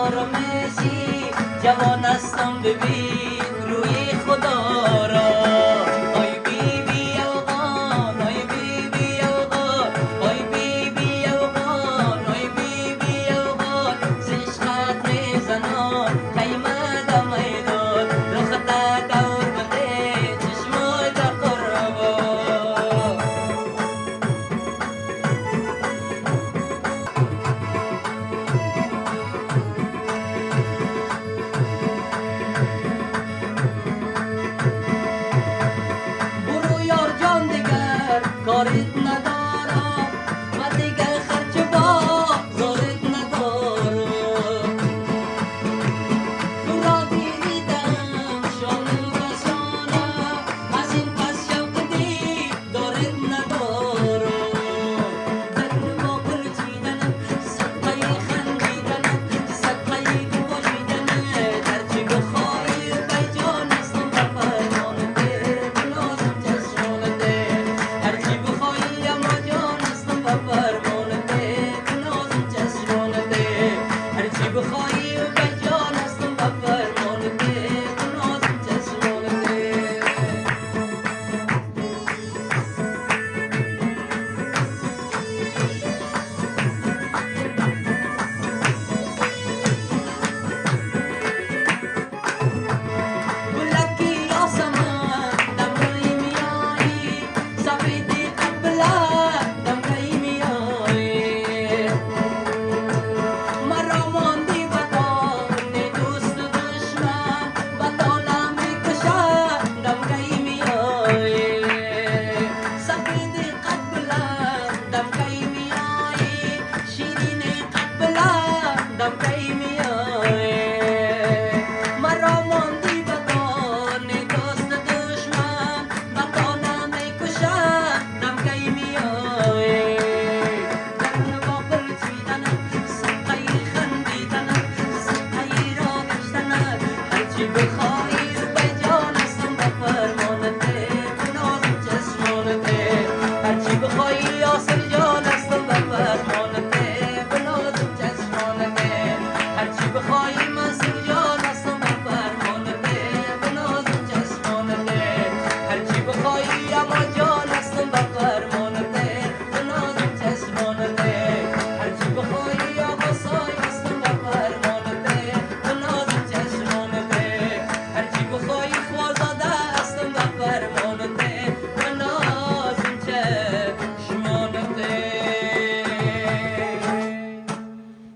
آرامشی جوان هستم ببین روی خدا را آی بی بی افغان آی بی بی افغان آی بی بی افغان آی بی بی افغان زشقت میزنان قیمت میدان رخت دور بده چشمای قربان برو یار جان دیگر کاریت ندارم و دیگر خرچ با زارت ندارم تو را دیدم شانه و شانه از این پس شوق دارت ندارم در ما پرچیدنم صدقه خندیدنم صدقه باشیدنم هرچی بخوای بی جان هستم به فرمان دل نازم چشمان دل هرچی بخوای اما جان هستم به فرمان دل نازم چشمان دل هرچی بخوای